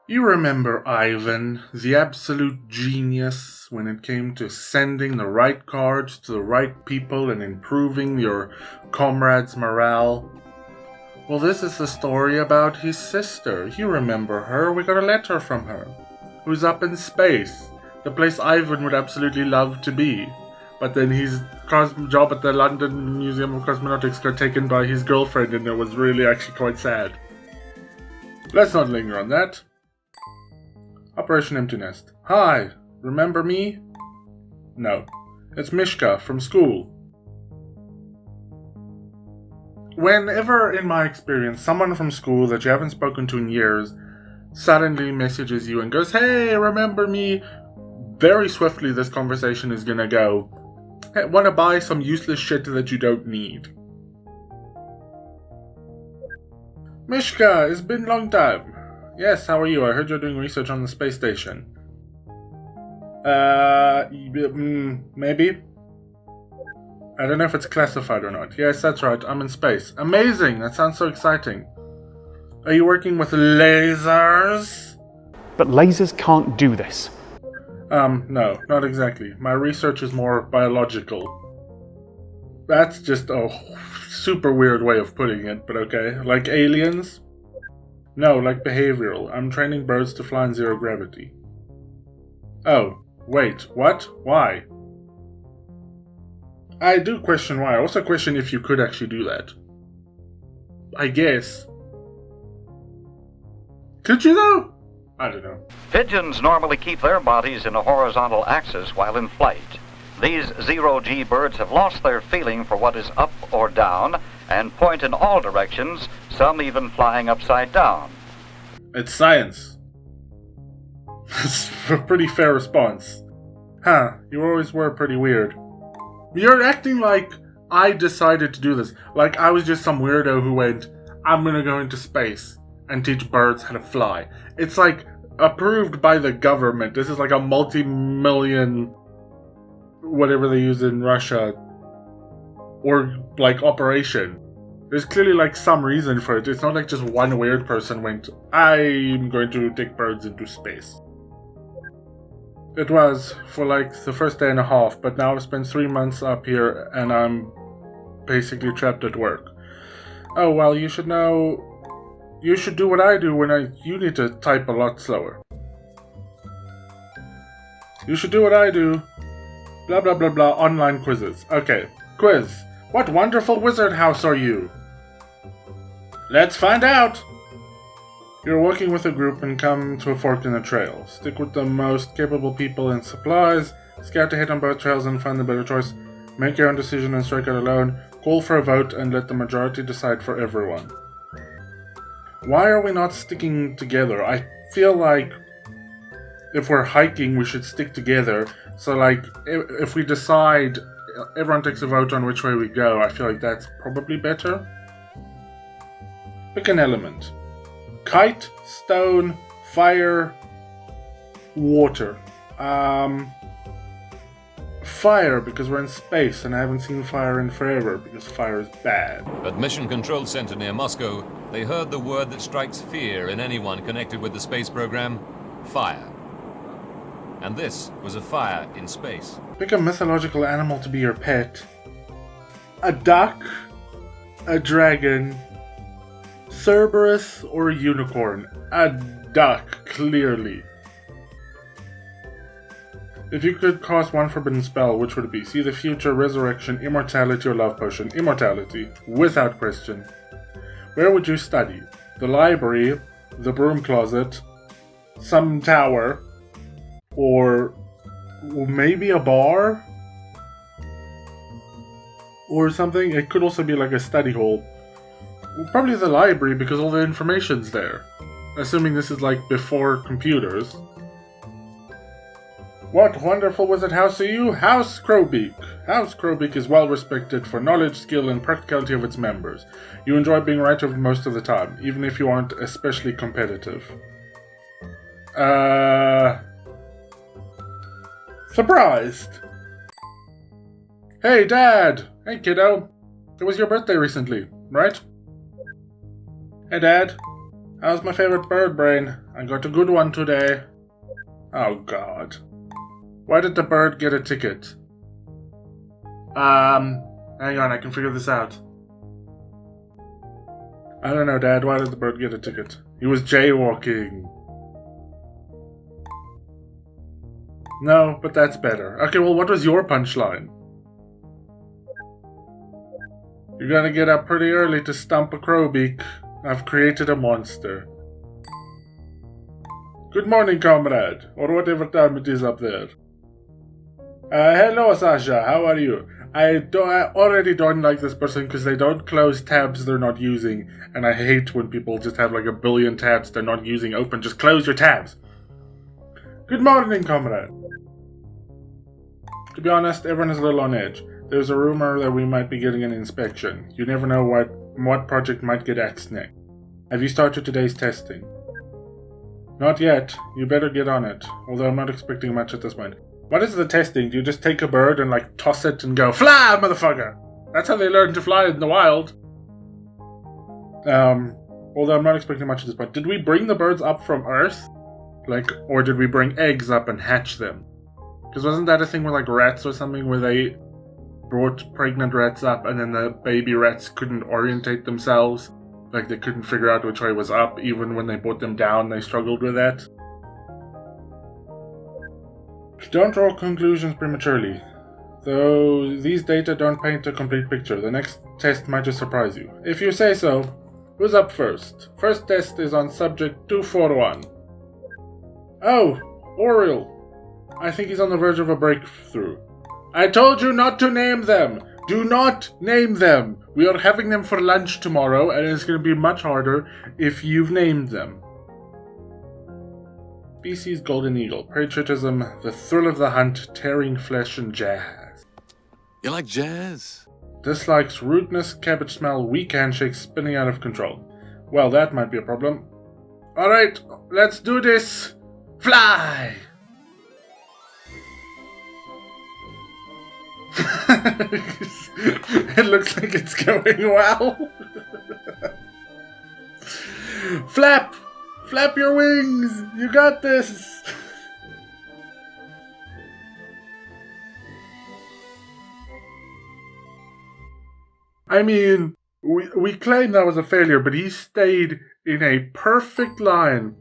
You remember Ivan, the absolute genius, when it came to sending the right cards to the right people and improving your comrades' morale? Well, this is the story about his sister. You remember her, we got a letter from her. Who's up in space, the place Ivan would absolutely love to be. But then his job at the London Museum of Cosmetics got taken by his girlfriend, and it was really actually quite sad. Let's not linger on that. Operation Empty Nest. Hi, remember me? No. It's Mishka from school. Whenever, in my experience, someone from school that you haven't spoken to in years suddenly messages you and goes, "Hey, remember me?" very swiftly this conversation is gonna go, "Hey, wanna buy some useless shit that you don't need?" Mishka, it's been a long time. Yes, how are you? I heard you're doing research on the space station. Maybe? I don't know if it's classified or not. Yes, that's right, I'm in space. Amazing, that sounds so exciting. Are you working with lasers? But lasers can't do this. No, not exactly. My research is more biological. That's just a super weird way of putting it, but okay. Like aliens? No, like behavioral. I'm training birds to fly in zero gravity. Oh, wait, what? Why? I do question why. I also question if you could actually do that. I guess. Could you though? I don't know. Pigeons normally keep their bodies in a horizontal axis while in flight. These zero-G birds have lost their feeling for what is up or down and point in all directions, some even flying upside down. It's science. That's a pretty fair response. Huh, you always were pretty weird. You're acting like I decided to do this. Like I was just some weirdo who went, I'm gonna go into space and teach birds how to fly. It's like approved by the government. This is like a multi-million whatever they use in Russia or like operation. There's clearly like some reason for it. It's not like just one weird person went, I'm going to take birds into space. It was for like the first day and a half, but now I've spent 3 months up here and I'm basically trapped at work. Oh well, you should know. You should do what I do when you need to type a lot slower. You should do what I do. Blah blah blah blah, online quizzes. Okay, quiz. What wonderful wizard house are you? Let's find out! You're working with a group and come to a fork in the trail. Stick with the most capable people and supplies. Scout ahead on both trails and find the better choice. Make your own decision and strike out alone. Call for a vote and let the majority decide for everyone. Why are we not sticking together? I feel like if we're hiking, we should stick together. So like, if we decide, everyone takes a vote on which way we go, I feel like that's probably better. Pick an element. Kite, stone, fire, water. Fire, because we're in space and I haven't seen fire in forever, because fire is bad. At Mission Control Center near Moscow, they heard the word that strikes fear in anyone connected with the space program: fire. And this was a fire in space. Pick a mythological animal to be your pet. A duck, a dragon, Cerberus, or a unicorn. A duck, clearly. If you could cast one forbidden spell, which would it be? See the future, resurrection, immortality, or love potion? Immortality, without question. Where would you study? The library, the broom closet, some tower, or maybe a bar? Or something? It could also be like a study hall. Probably the library, because all the information's there. Assuming this is like before computers. What wonderful wizard house are you? House Crowbeak. House Crowbeak is well respected for knowledge, skill, and practicality of its members. You enjoy being right over most of the time, even if you aren't especially competitive. Surprised! Hey, Dad! Hey, kiddo! It was your birthday recently, right? Hey, Dad. How's my favorite bird brain? I got a good one today. Oh god. Why did the bird get a ticket? Hang on, I can figure this out. I don't know, Dad. Why did the bird get a ticket? He was jaywalking. No, but that's better. Okay, well, what was your punchline? You're gonna get up pretty early to stump a crowbeak. I've created a monster. Good morning, comrade, or whatever time it is up there. Hello, Sasha. How are you? I already don't like this person because they don't close tabs they're not using, and I hate when people just have like a billion tabs they're not using open. Just close your tabs. Good morning, comrade. To be honest, everyone is a little on edge. There's a rumor that we might be getting an inspection. You never know what project might get axed next. Have you started today's testing? Not yet. You better get on it, although I'm not expecting much at this point. What is the testing? Do you just take a bird and like toss it and go, fly, motherfucker? That's how they learn to fly in the wild. Although I'm not expecting much at this point. Did we bring the birds up from Earth? Or did we bring eggs up and hatch them? Because wasn't that a thing with like rats or something where they brought pregnant rats up and then the baby rats couldn't orientate themselves? Like they couldn't figure out which way was up. Even when they brought them down, they struggled with that. Don't draw conclusions prematurely. Though these data don't paint a complete picture, the next test might just surprise you. If you say so, who's up first? First test is on subject 241. Oh, Oriel. I think he's on the verge of a breakthrough. I told you not to name them! Do not name them! We are having them for lunch tomorrow, and it's going to be much harder if you've named them. Species Golden Eagle. Patriotism, the thrill of the hunt, tearing flesh, and jazz. You like jazz? Dislikes rudeness, cabbage smell, weak handshake, spinning out of control. Well, that might be a problem. Alright, let's do this! Fly! It looks like it's going well. Flap! Flap your wings! You got this! I mean, we claim that was a failure, but he stayed in a perfect line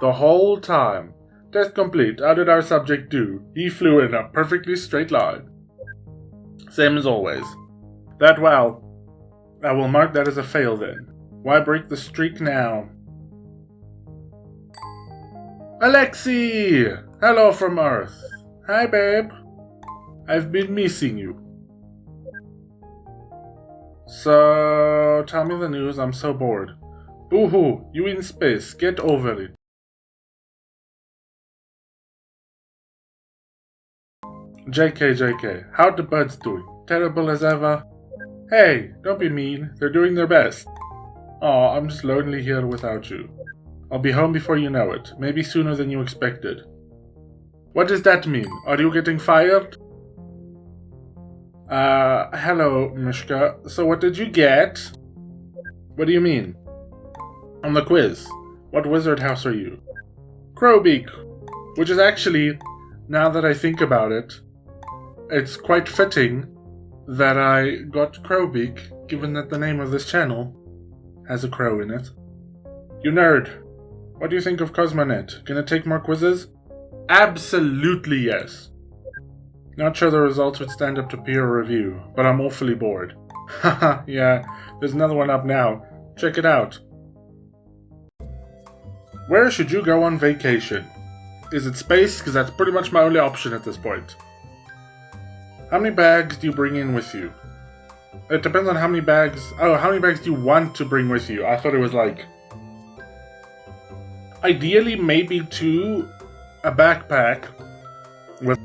the whole time. Test complete. How did our subject do? He flew in a perfectly straight line. Same as always. That well. I will mark that as a fail then. Why break the streak now? Alexi! Hello from Earth. Hi, babe. I've been missing you. So, tell me the news. I'm so bored. Boo-hoo. You in space. Get over it. JK. How the birds doing? Terrible as ever? Hey, don't be mean. They're doing their best. Aw, I'm just lonely here without you. I'll be home before you know it. Maybe sooner than you expected. What does that mean? Are you getting fired? Hello, Mishka. So what did you get? What do you mean? On the quiz. What wizard house are you? Crowbeak. Which is actually, now that I think about it, it's quite fitting that I got Crowbeak, given that the name of this channel has a crow in it. You nerd. What do you think of Cosmonet? Gonna take more quizzes? Absolutely yes. Not sure the results would stand up to peer review, but I'm awfully bored. Haha, yeah, there's another one up now. Check it out. Where should you go on vacation? Is it space? Because that's pretty much my only option at this point. How many bags do you bring in with you? It depends on how many bags... Oh, how many bags do you want to bring with you? I thought it was like... Ideally, maybe 2, a backpack with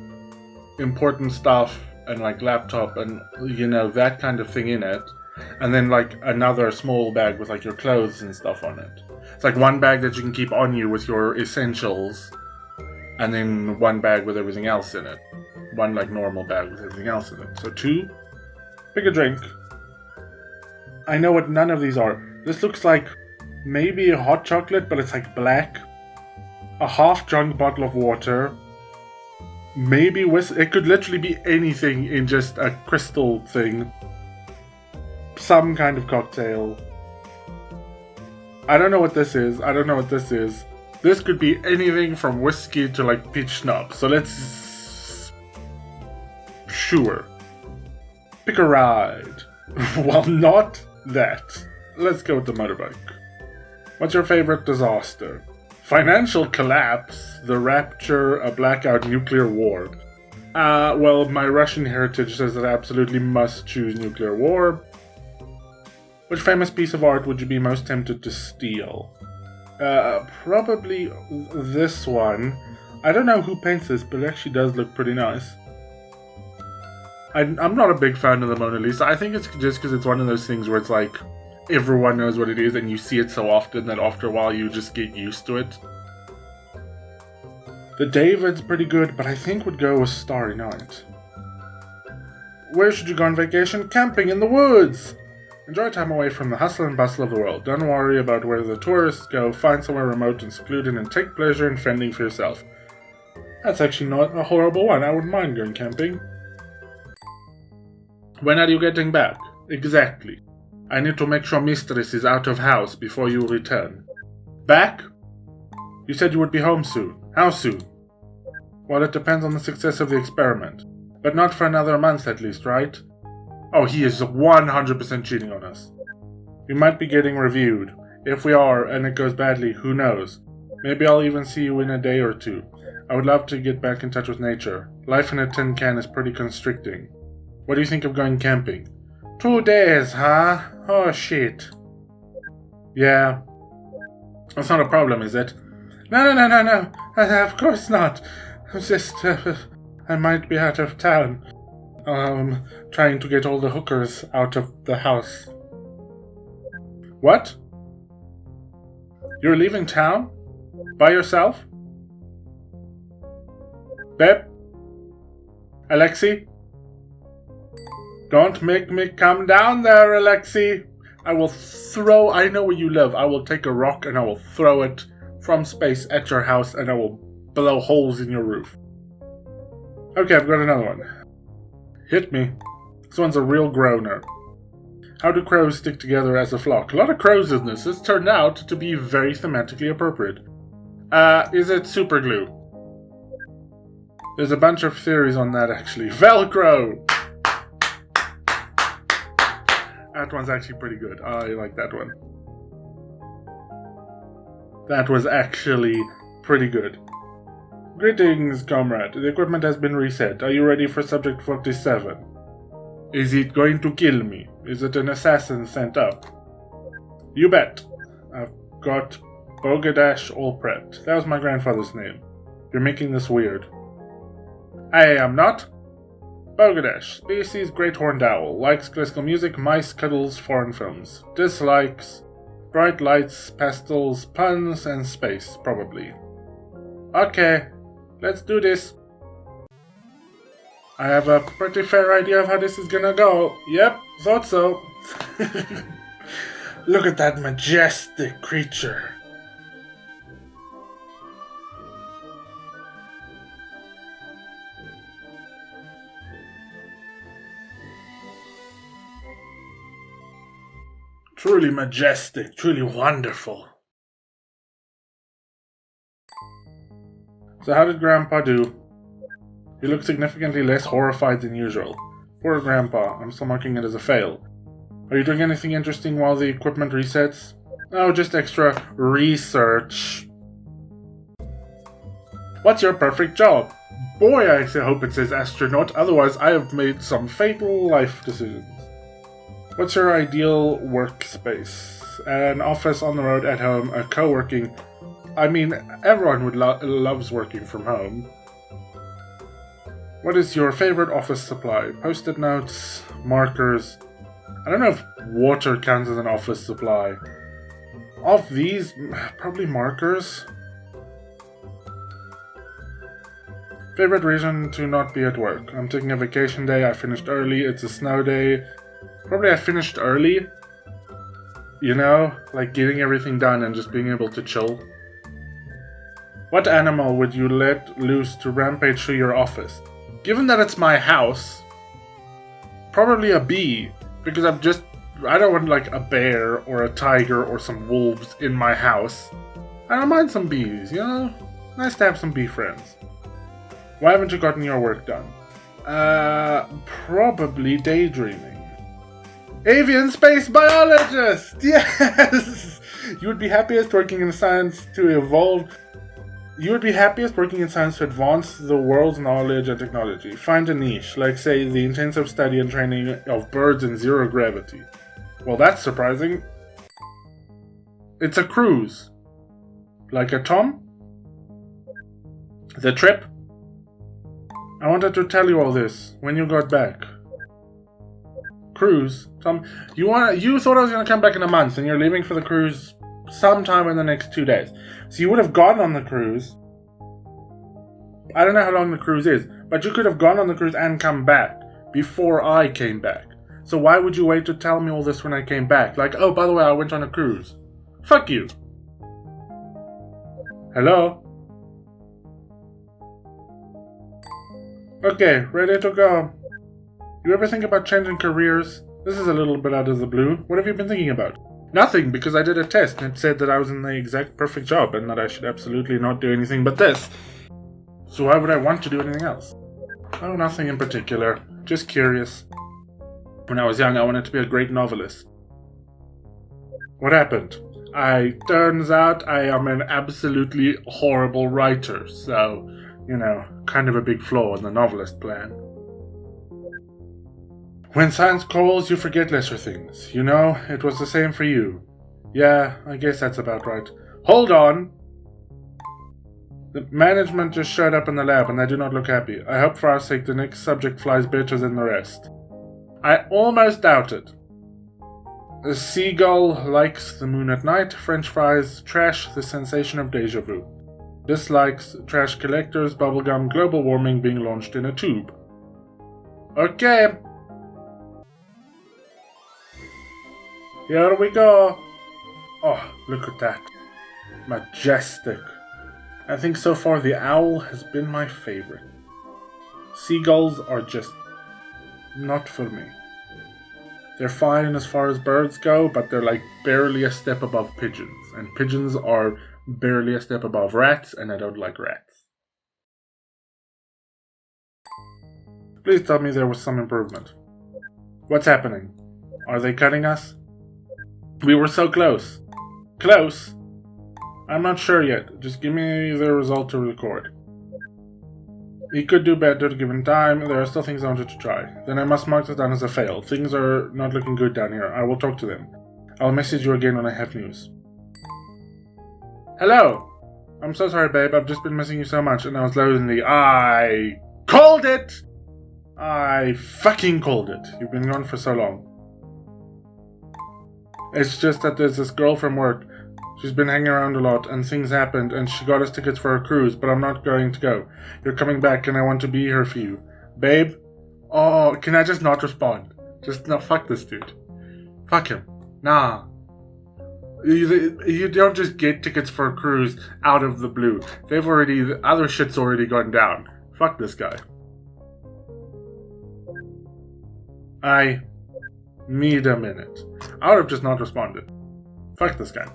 important stuff and like laptop and, you know, that kind of thing in it. And then like another small bag with like your clothes and stuff on it. It's like one bag that you can keep on you with your essentials. And then one bag with everything else in it. One like normal bag with everything else in it. So 2. Pick a drink. I know what none of these are. This looks like maybe a hot chocolate, but it's like black. A half-drunk bottle of water. Maybe it could literally be anything in just a crystal thing. Some kind of cocktail. I don't know what this is. This could be anything from whiskey to like peach schnapps. So let's... Sure. Pick a ride. Well, not that. Let's go with the motorbike. What's your favorite disaster? Financial collapse, the rapture, a blackout, nuclear war. Well, my Russian heritage says that I absolutely must choose nuclear war. Which famous piece of art would you be most tempted to steal? Probably this one. I don't know who paints this, but it actually does look pretty nice. I'm not a big fan of the Mona Lisa. I think it's just because it's one of those things where it's like, everyone knows what it is and you see it so often that after a while you just get used to it. The David's pretty good, but I think would go with Starry Night. Where should you go on vacation? Camping in the woods! Enjoy time away from the hustle and bustle of the world. Don't worry about where the tourists go. Find somewhere remote and secluded and take pleasure in fending for yourself. That's actually not a horrible one. I wouldn't mind going camping. When are you getting back? Exactly. I need to make sure Mistress is out of house before you return. Back? You said you would be home soon. How soon? Well, it depends on the success of the experiment. But not for another month at least, right? Oh, he is 100% cheating on us. We might be getting reviewed. If we are, and it goes badly, who knows? Maybe I'll even see you in a day or two. I would love to get back in touch with nature. Life in a tin can is pretty constricting. What do you think of going camping? 2 days, huh? Oh, shit. Yeah. That's not a problem, is it? No. Of course not. Just, I might be out of town. Trying to get all the hookers out of the house. What? You're leaving town? By yourself? Beb? Alexei? Don't make me come down there, Alexei! I know where you live. I will take a rock and I will throw it from space at your house and I will blow holes in your roof. Okay, I've got another one. Hit me. This one's a real groaner. How do crows stick together as a flock? A lot of crows in this. This turned out to be very thematically appropriate. Is it super glue? There's a bunch of theories on that, actually. Velcro! That one's actually pretty good. I like that one. That was actually pretty good. Greetings, comrade. The equipment has been reset. Are you ready for Subject 47? Is it going to kill me? Is it an assassin sent up? You bet. I've got Bogadash all prepped. That was my grandfather's name. You're making this weird. I am not. Bogadash, species great horned owl, likes classical music, mice, cuddles, foreign films. Dislikes bright lights, pastels, puns, and space, probably. Okay, let's do this. I have a pretty fair idea of how this is gonna go. Yep, thought so. Look at that majestic creature. Truly majestic, truly wonderful. So how did Grandpa do? He looked significantly less horrified than usual. Poor Grandpa, I'm still marking it as a fail. Are you doing anything interesting while the equipment resets? No, just extra research. What's your perfect job? Boy, I hope it says astronaut, otherwise I have made some fatal life decisions. What's your ideal workspace? An office, on the road, at home, a co-working... I mean, everyone loves working from home. What is your favorite office supply? Post-it notes, markers... I don't know if water counts as an office supply. Of these, probably markers. Favorite reason to not be at work? I'm taking a vacation day, I finished early, it's a snow day... Probably I finished early. You know? Like getting everything done and just being able to chill. What animal would you let loose to rampage through your office? Given that it's my house, probably a bee. Because I don't want like a bear or a tiger or some wolves in my house. I don't mind some bees, you know? Nice to have some bee friends. Why haven't you gotten your work done? Probably daydreaming. Avian space biologist! Yes! You would be happiest working in science to evolve. You would be happiest working in science to advance the world's knowledge and technology. Find a niche, like say the intensive study and training of birds in zero gravity. Well, that's surprising. It's a cruise. Like a Tom? The trip? I wanted to tell you all this when you got back. Cruise? Tom, you thought I was going to come back in a month and you're leaving for the cruise sometime in the next 2 days. So you would have gone on the cruise. I don't know how long the cruise is, but you could have gone on the cruise and come back before I came back. So why would you wait to tell me all this when I came back? Like, oh, by the way, I went on a cruise. Fuck you. Hello? Okay, ready to go. You ever think about changing careers? This is a little bit out of the blue. What have you been thinking about? Nothing, because I did a test and it said that I was in the exact perfect job and that I should absolutely not do anything but this. So why would I want to do anything else? Oh, nothing in particular. Just curious. When I was young, I wanted to be a great novelist. What happened? Turns out I am an absolutely horrible writer, so, you know, kind of a big flaw in the novelist plan. When science calls, you forget lesser things. You know, it was the same for you. Yeah, I guess that's about right. Hold on! The management just showed up in the lab and they do not look happy. I hope for our sake the next subject flies better than the rest. I almost doubt it. A seagull likes the moon at night, french fries, trash, the sensation of deja vu. Dislikes trash collectors, bubblegum, global warming being launched in a tube. Okay. Here we go. Oh, look at that. Majestic. I think so far the owl has been my favorite. Seagulls are just not for me. They're fine as far as birds go, but they're like barely a step above pigeons. And pigeons are barely a step above rats, and I don't like rats. Please tell me there was some improvement. What's happening? Are they cutting us? We were so close. Close? I'm not sure yet. Just give me the result to record. He could do better given time. There are still things I wanted to try. Then I must mark this down as a fail. Things are not looking good down here. I will talk to them. I'll message you again when I have news. Hello! I'm so sorry, babe. I've just been missing you so much, and I was lonely. I called it! I fucking called it. You've been gone for so long. It's just that there's this girl from work. She's been hanging around a lot, and things happened, and she got us tickets for a cruise, but I'm not going to go. You're coming back, and I want to be here for you. Babe? Oh, can I just not respond? Just, no, fuck this dude. Fuck him. Nah. You don't just get tickets for a cruise out of the blue. The other shit's already gone down. Fuck this guy. I need a minute. I would have just not responded. Fuck this guy.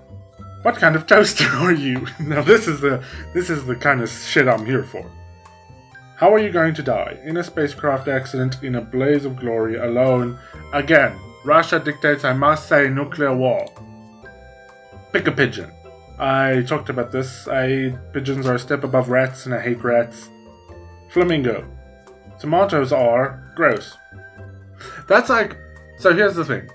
What kind of toaster are you? Now this is the kind of shit I'm here for. How are you going to die? In a spacecraft accident, in a blaze of glory, alone. Again, Russia dictates I must say nuclear war. Pick a pigeon. I talked about this. Pigeons are a step above rats and I hate rats. Flamingo. Tomatoes are gross. That's like... So here's the thing.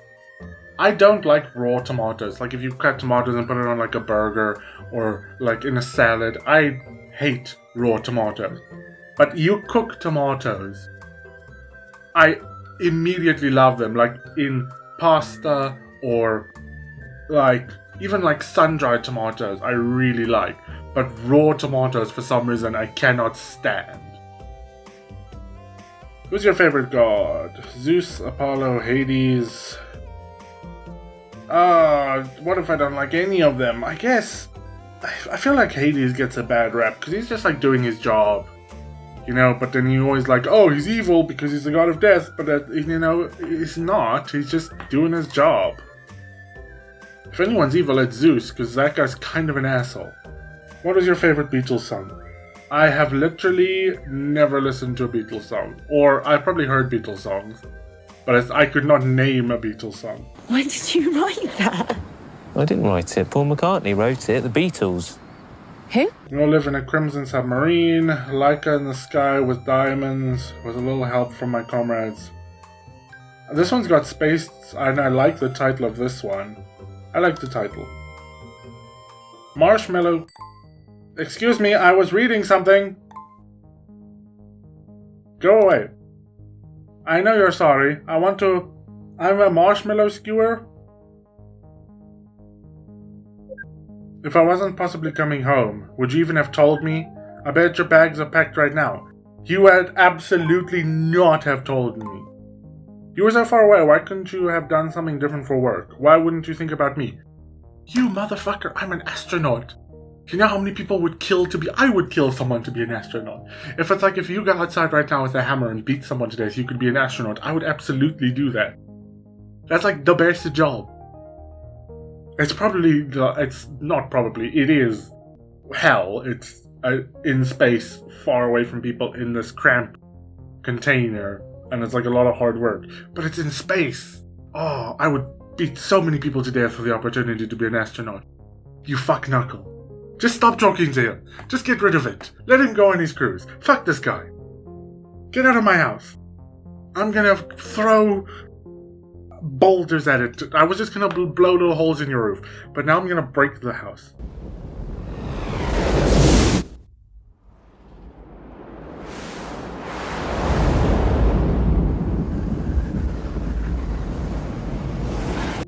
I don't like raw tomatoes. Like if you cut tomatoes and put it on like a burger or like in a salad. I hate raw tomatoes. But you cook tomatoes. I immediately love them. Like in pasta or like even like sun-dried tomatoes I really like. But raw tomatoes for some reason I cannot stand. Who's your favorite god? Zeus, Apollo, Hades... What if I don't like any of them? I guess I feel like Hades gets a bad rap because he's just like doing his job, you know. But then you always like, oh, he's evil because he's the god of death. But you know, he's not. He's just doing his job. If anyone's evil, it's Zeus because that guy's kind of an asshole. What is your favorite Beatles song? I have literally never listened to a Beatles song, or I probably heard Beatles songs, but I could not name a Beatles song. When did you write that? I didn't write it. Paul McCartney wrote it. The Beatles. Who? We all live in a crimson submarine, Laika in the sky with diamonds, with a little help from my comrades. This one's got space, and I like the title of this one. I like the title. Marshmallow. Excuse me, I was reading something. Go away. I know you're sorry. I'm a marshmallow skewer. If I wasn't possibly coming home, would you even have told me? I bet your bags are packed right now. You would absolutely not have told me. You were so far away, why couldn't you have done something different for work? Why wouldn't you think about me? You motherfucker, I'm an astronaut. You know how many people would kill to be... I would kill someone to be an astronaut. If it's like if you go outside right now with a hammer and beat someone to death, you could be an astronaut. I would absolutely do that. That's like the best job. It's not probably, it is hell. It's in space, far away from people in this cramped container, and it's like a lot of hard work. But it's in space. Oh, I would beat so many people to death for the opportunity to be an astronaut. You fuck knuckle. Just stop talking to him. Just get rid of it. Let him go on his cruise. Fuck this guy. Get out of my house. I'm gonna throw boulders at it. I was just gonna blow little holes in your roof, but now I'm gonna break the house.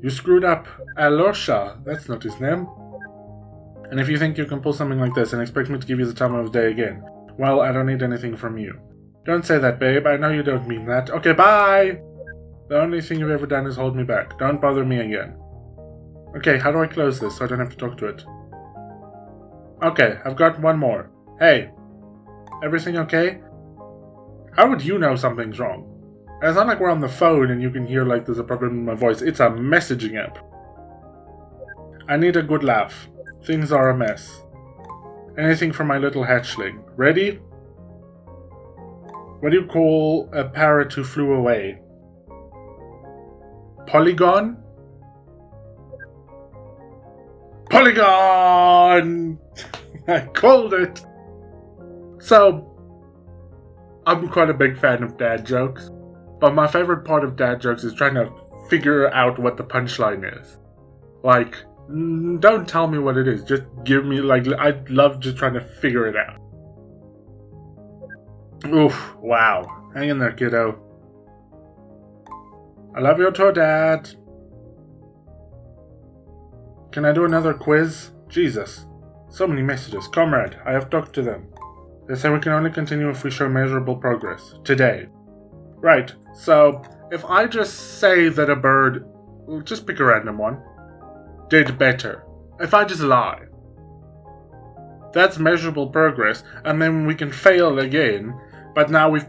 You screwed up Alosha. That's not his name. And if you think you can pull something like this and expect me to give you the time of day again, well, I don't need anything from you. Don't say that, babe. I know you don't mean that. Okay, bye! The only thing you've ever done is hold me back. Don't bother me again. Okay, how do I close this so I don't have to talk to it? Okay, I've got one more. Hey, everything okay? How would you know something's wrong? It's not like we're on the phone and you can hear like there's a problem in my voice. It's a messaging app. I need a good laugh. Things are a mess. Anything from my little hatchling. Ready? What do you call a parrot who flew away? Polygon? Polygon! I called it! So, I'm quite a big fan of dad jokes, but my favorite part of dad jokes is trying to figure out what the punchline is. Like, don't tell me what it is, just give me, like, I love just trying to figure it out. Oof, wow. Hang in there, kiddo. I love you too, Dad. Can I do another quiz? Jesus. So many messages. Comrade, I have talked to them. They say we can only continue if we show measurable progress. Today. Right, so if I just say that a bird, just pick a random one, did better. If I just lie, that's measurable progress, and then we can fail again, but now we've,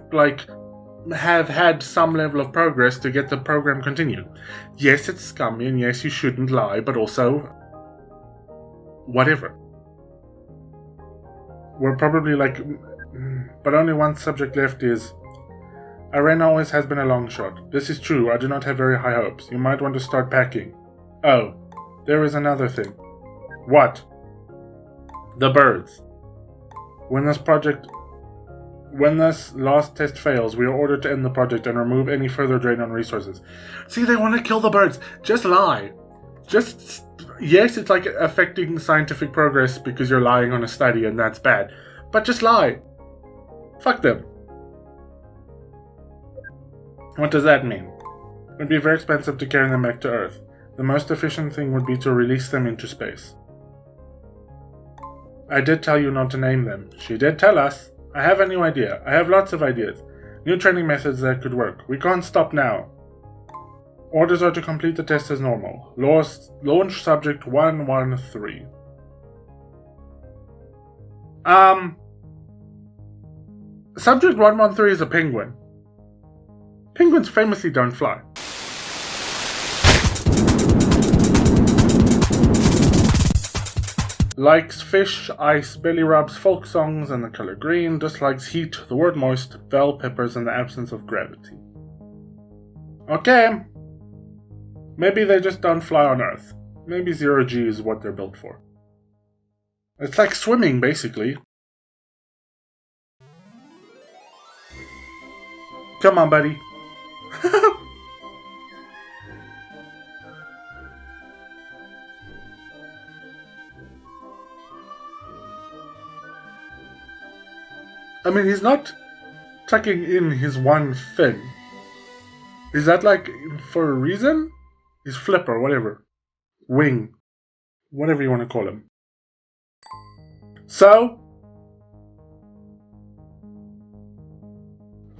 have had some level of progress to get the program continued. Yes, it's scummy, and yes, you shouldn't lie, but also, whatever. We're probably but only one subject left is, Arena always has been a long shot. This is true, I do not have very high hopes. You might want to start packing. Oh, there is another thing. What? The birds. When this last test fails, we are ordered to end the project and remove any further drain on resources. See, they want to kill the birds. Just lie. Yes, it's like affecting scientific progress because you're lying on a study and that's bad. But just lie. Fuck them. What does that mean? It would be very expensive to carry them back to Earth. The most efficient thing would be to release them into space. I did tell you not to name them. She did tell us. I have a new idea. I have lots of ideas. New training methods that could work. We can't stop now. Orders are to complete the test as normal. Launch subject 113. Subject 113 is a penguin. Penguins famously don't fly. Likes fish, ice, belly rubs, folk songs, and the color green. Dislikes heat, the word moist, bell peppers, and the absence of gravity. Okay. Maybe they just don't fly on Earth. Maybe 0G is what they're built for. It's like swimming, basically. Come on, buddy. I mean, he's not tucking in his one fin. Is that like for a reason? His flipper, whatever. Wing. Whatever you want to call him. So,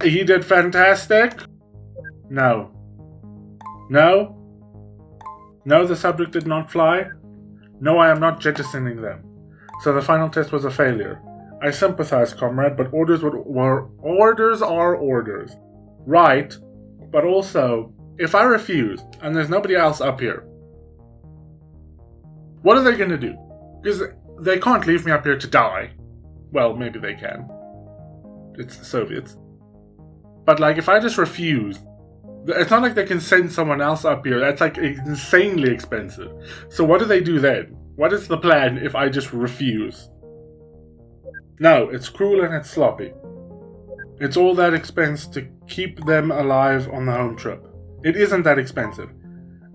he did fantastic? No. No? No, the subject did not fly? No, I am not jettisoning them. So the final test was a failure. I sympathize, comrade, but orders are orders. Right, but also, if I refuse, and there's nobody else up here, what are they going to do? Because they can't leave me up here to die. Well, maybe they can. It's the Soviets. But, like, if I just refuse, it's not like they can send someone else up here. That's, like, insanely expensive. So what do they do then? What is the plan if I just refuse? No, it's cruel and it's sloppy. It's all that expense to keep them alive on the home trip. It isn't that expensive.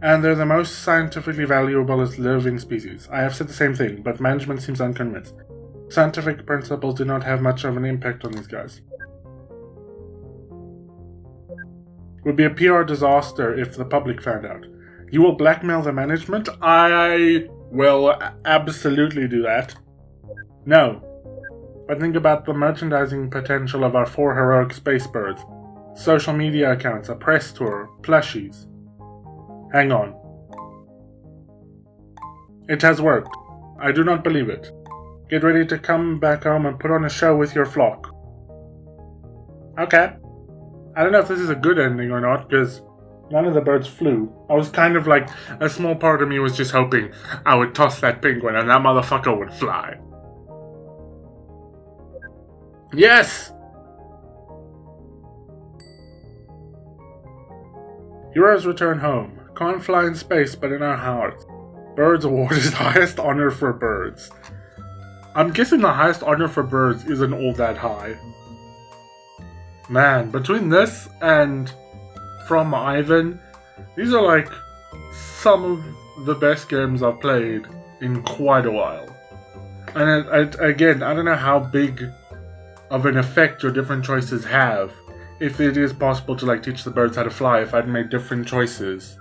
And they're the most scientifically valuable as living species. I have said the same thing, but management seems unconvinced. Scientific principles do not have much of an impact on these guys. It would be a PR disaster if the public found out. You will blackmail the management? I will absolutely do that. No. But think about the merchandising potential of our 4 heroic space birds. Social media accounts, a press tour, plushies. Hang on. It has worked. I do not believe it. Get ready to come back home and put on a show with your flock. Okay. I don't know if this is a good ending or not, because none of the birds flew. I was kind of like, a small part of me was just hoping I would toss that penguin and that motherfucker would fly. Yes! Heroes return home. Can't fly in space, but in our hearts. Birds Award is the highest honor for birds. I'm guessing the highest honor for birds isn't all that high. Man, between this and From Ivan, these are like some of the best games I've played in quite a while. And again, I don't know how big of an effect your different choices have. If it is possible to like teach the birds how to fly, if I'd made different choices.